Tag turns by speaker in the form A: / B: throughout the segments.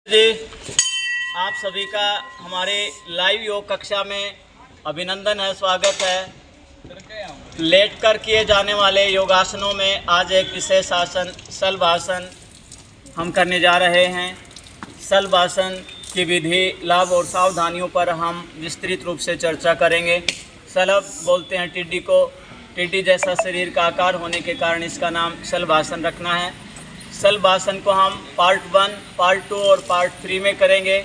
A: जी, आप सभी का हमारे लाइव योग कक्षा में अभिनंदन है, स्वागत है। लेट कर किए जाने वाले योगासनों में आज एक विशेष आसन शलभासन हम करने जा रहे हैं। शलभासन की विधि, लाभ और सावधानियों पर हम विस्तृत रूप से चर्चा करेंगे। शलभ बोलते हैं टिड्डी को। टिड्डी जैसा शरीर का आकार होने के कारण इसका नाम शलभासन रखना है। शलभासन को हम पार्ट 1, पार्ट 2 और पार्ट 3 में करेंगे।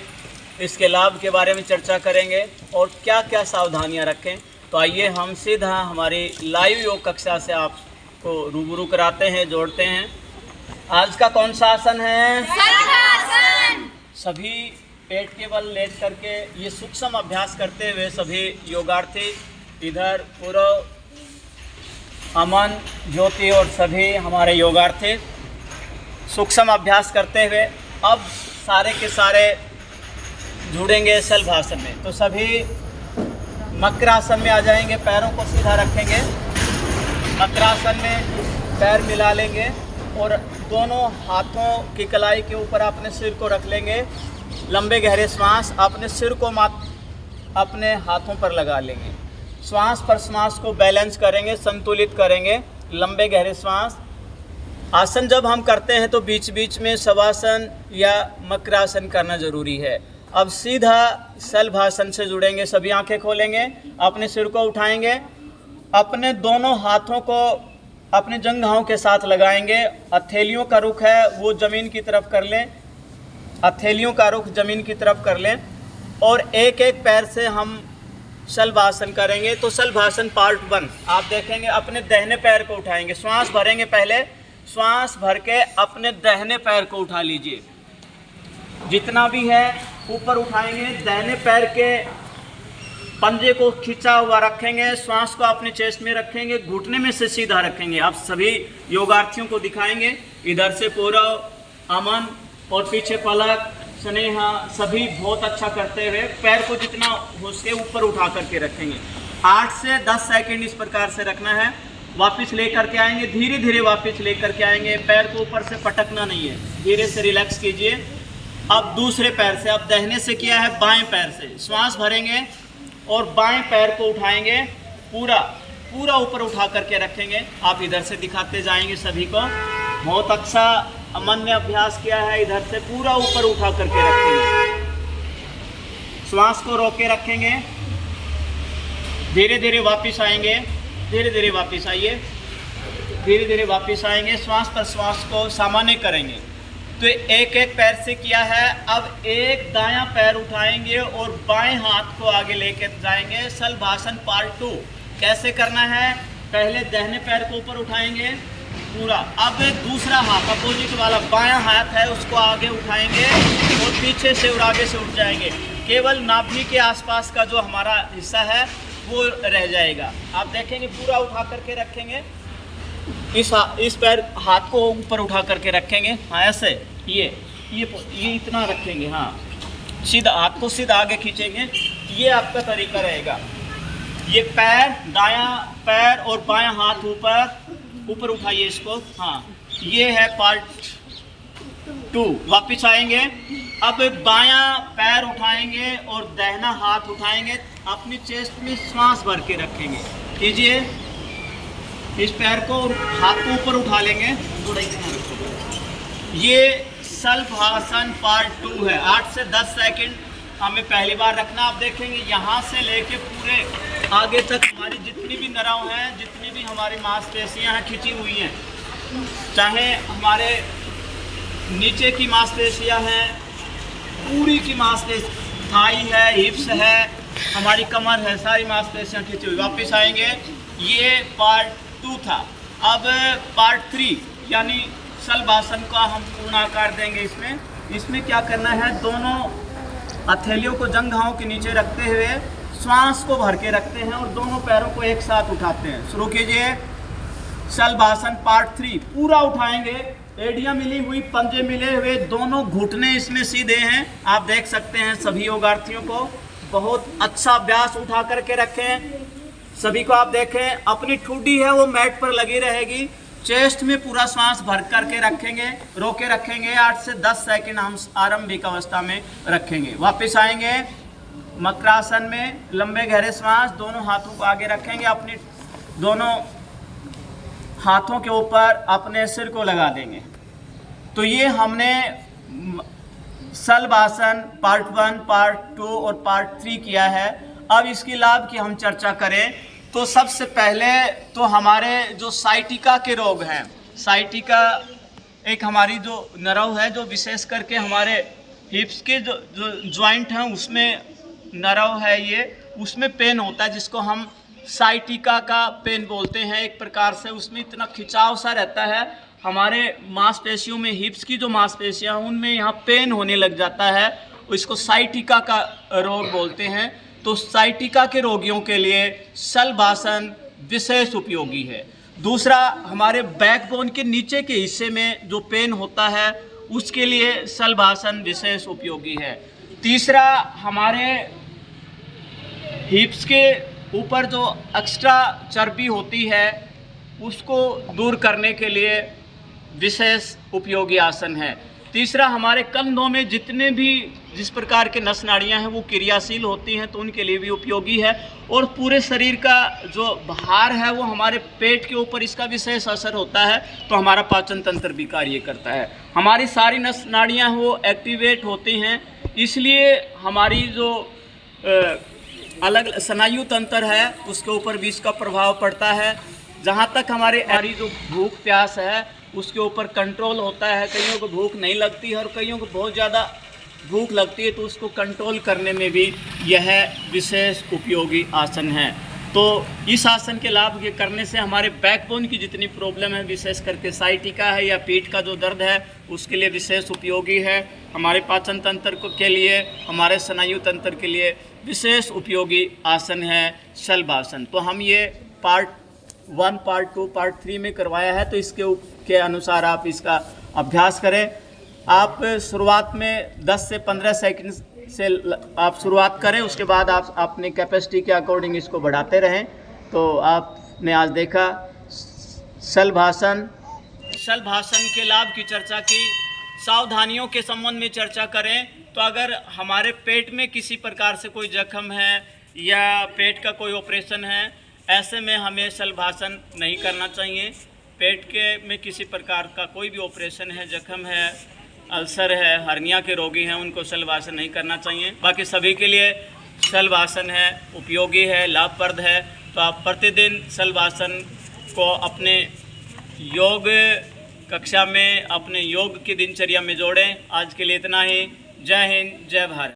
A: इसके लाभ के बारे में चर्चा करेंगे और क्या क्या सावधानियां रखें। तो आइए हम सीधा हमारी लाइव योग कक्षा से आपको रूबरू कराते हैं, जोड़ते हैं। आज का कौन सा आसन है? शलभासन। सभी पेट के बल लेट करके ये सूक्ष्म अभ्यास करते हुए सभी योगार्थी इधर पूर्व, अमन, ज्योति और सभी हमारे योगार्थी सूक्ष्म अभ्यास करते हुए अब सारे के सारे जुड़ेंगे शलभासन में। तो सभी मकरासन में आ जाएंगे, पैरों को सीधा रखेंगे। मकरासन में पैर मिला लेंगे और दोनों हाथों की कलाई के ऊपर अपने सिर को रख लेंगे। लंबे गहरे श्वास अपने सिर को अपने हाथों पर लगा लेंगे। श्वास पर श्वास को बैलेंस करेंगे, संतुलित करेंगे। लंबे गहरे श्वास। आसन जब हम करते हैं तो बीच बीच में शवासन या मकरासन करना जरूरी है। अब सीधा शलभासन से जुड़ेंगे। सभी आंखें खोलेंगे, अपने सिर को उठाएंगे, अपने दोनों हाथों को अपने जंघाओं के साथ लगाएंगे। हथेलियों का रुख है वो जमीन की तरफ कर लें, हथेलियों का रुख जमीन की तरफ कर लें और एक एक पैर से हम शलभासन करेंगे। तो शलभासन पार्ट 1 आप देखेंगे। अपने दाहिने पैर को उठाएंगे, श्वास भरेंगे। पहले श्वास भर के अपने दाहिने पैर को उठा लीजिए, जितना भी है ऊपर उठाएंगे। दाहिने पैर के पंजे को खींचा हुआ रखेंगे, श्वास को अपने चेस्ट में रखेंगे, घुटने में से सीधा रखेंगे। आप सभी योगार्थियों को दिखाएंगे। इधर से पूरब, अमन और पीछे पलक, स्नेहा, सभी बहुत अच्छा करते हुए पैर को जितना हो सके ऊपर उठा करके रखेंगे। 8 से 10 सेकंड इस प्रकार से रखना है। वापस लेकर के आएंगे, धीरे धीरे वापस लेकर के आएंगे। पैर को ऊपर से पटकना नहीं है, धीरे से रिलैक्स कीजिए। अब दूसरे पैर से, अब दाहिने से किया है, बाएं पैर से श्वास भरेंगे और बाएं पैर को उठाएंगे, पूरा पूरा ऊपर उठा करके रखेंगे। आप इधर से दिखाते जाएंगे सभी को। बहुत अच्छा अमन ने अभ्यास किया है। इधर से पूरा ऊपर उठा करके रखेंगे, श्वास को रोके रखेंगे। धीरे धीरे वापस आएंगे, धीरे धीरे वापस आइए, धीरे धीरे वापस आएंगे। श्वास पर श्वास को सामान्य करेंगे। तो एक एक पैर से किया है। अब एक दायां पैर उठाएंगे और बाएं हाथ को आगे लेकर जाएंगे। शलभासन पार्ट 2 कैसे करना है? पहले दाहिने पैर को ऊपर उठाएंगे पूरा। अब दूसरा हाथ अपोजिट वाला बायां हाथ है उसको आगे उठाएंगे और पीछे से और आगे से उठ जाएंगे। केवल नाभि के आसपास का जो हमारा हिस्सा है वो रह जाएगा। आप देखेंगे पूरा उठा करके रखेंगे। इस पैर हाथ को ऊपर उठा करके रखेंगे। हाँ, ऐसे ये इतना रखेंगे। हाँ, सीधा हाथ को सीधा आगे खींचेंगे। ये आपका तरीका रहेगा। ये पैर, दायां पैर और बायां हाथ ऊपर उठाइए इसको। हाँ, ये है पार्ट 2। वापिस आएंगे। अब बायां पैर उठाएंगे और दाहिना हाथ उठाएंगे, अपनी चेस्ट में श्वास भर के रखेंगे। कीजिए, इस पैर को और हाथ को ऊपर उठा लेंगे। ये शलभासन पार्ट 2 है। 8 से 10 सेकंड हमें पहली बार रखना। आप देखेंगे यहाँ से लेके पूरे आगे तक हमारी जितनी भी नरां हैं, जितनी भी हमारी मांसपेशियाँ हैं खिंची हुई हैं, चाहे हमारे नीचे की मांसपेशियाँ हैं, पूरी की मांसपेशियाँ, थाई है, हिप्स है, हमारी कमर है, सारी मांसपेशियाँ खींची हुई। वापस आएंगे। ये पार्ट 2 था। अब पार्ट 3 यानी शलभासन का हम पूर्ण आकार देंगे। इसमें क्या करना है? दोनों हथेलियों को जंघाओं के नीचे रखते हुए श्वास को भर के रखते हैं और दोनों पैरों को एक साथ उठाते हैं। शुरू कीजिए। शलभासन पार्ट 3 पूरा उठाएंगे। एड़ियाँ मिली हुई, पंजे मिले हुए, दोनों घुटने इसमें सीधे हैं। आप देख सकते हैं सभी योगार्थियों को। बहुत अच्छा अभ्यास उठा करके रखें। सभी को आप देखें, अपनी ठुड्डी है वो मैट पर लगी रहेगी। चेस्ट में पूरा श्वास भर करके रखेंगे, रोके रखेंगे 8 से 10 सेकंड हम आरंभिक अवस्था में रखेंगे। वापस आएंगे मकरासन में, लंबे गहरे श्वास, दोनों हाथों को आगे रखेंगे, अपने दोनों हाथों के ऊपर अपने सिर को लगा देंगे। तो ये हमने शलभासन पार्ट 1, पार्ट 2 और पार्ट 3 किया है। अब इसकी लाभ की हम चर्चा करें तो सबसे पहले तो हमारे जो साइटिका के रोग हैं, साइटिका एक हमारी जो नर्व है जो विशेष करके हमारे हिप्स के जो जॉइंट हैं उसमें नर्व है, ये उसमें पेन होता है जिसको हम साइटिका का पेन बोलते हैं एक प्रकार से। उसमें इतना खिंचाव सा रहता है, हमारे मांसपेशियों में, हिप्स की जो मांसपेशियां हैं उनमें यहाँ पेन होने लग जाता है, इसको साइटिका का रोग बोलते हैं। तो साइटिका के रोगियों के लिए शलभासन विशेष उपयोगी है। दूसरा, हमारे बैकबोन के नीचे के हिस्से में जो पेन होता है उसके लिए शलभासन विशेष उपयोगी है। तीसरा, हमारे हिप्स के ऊपर जो एक्स्ट्रा चर्बी होती है उसको दूर करने के लिए विशेष उपयोगी आसन है। तीसरा, हमारे कंधों में जितने भी जिस प्रकार के नस नाड़ियाँ हैं वो क्रियाशील होती हैं तो उनके लिए भी उपयोगी है। और पूरे शरीर का जो भार है वो हमारे पेट के ऊपर इसका विशेष असर होता है, तो हमारा पाचन तंत्र भी कार्य करता है, हमारी सारी नस नाड़ियाँ वो एक्टिवेट होती हैं, इसलिए हमारी जो अलग स्नायु तंत्र है उसके ऊपर भी इसका प्रभाव पड़ता है। जहाँ तक हमारी जो भूख प्यास है उसके ऊपर कंट्रोल होता है। कईयों को भूख नहीं लगती है और कईयों को बहुत ज़्यादा भूख लगती है, तो उसको कंट्रोल करने में भी यह विशेष उपयोगी आसन है। तो इस आसन के लाभ ये करने से हमारे बैकबोन की जितनी प्रॉब्लम है, विशेष करके साइटिका है या पीठ का जो दर्द है उसके लिए विशेष उपयोगी है। हमारे पाचन तंत्र के लिए, हमारे स्नायु तंत्र के लिए विशेष उपयोगी आसन है शलभासन। तो हम ये पार्ट 1, पार्ट 2, पार्ट 3 में करवाया है, तो इसके अनुसार आप इसका अभ्यास करें। आप शुरुआत में 10 से 15 सेकंड से आप शुरुआत करें, उसके बाद आप अपने कैपेसिटी के अकॉर्डिंग इसको बढ़ाते रहें। तो आपने आज देखा शलभासन के लाभ की चर्चा की। सावधानियों के संबंध में चर्चा करें तो अगर हमारे पेट में किसी प्रकार से कोई जख्म है या पेट का कोई ऑपरेशन है, ऐसे में हमें शलभासन नहीं करना चाहिए। पेट में किसी प्रकार का कोई भी ऑपरेशन है, जख्म है, अल्सर है, हर्निया के रोगी हैं, उनको शलभासन नहीं करना चाहिए। बाकी सभी के लिए शलभासन है, उपयोगी है, लाभप्रद है। तो आप प्रतिदिन शलभासन को अपने योग कक्षा में, अपने योग की दिनचर्या में जोड़ें। आज के लिए इतना ही। जय हिंद, जय भारत।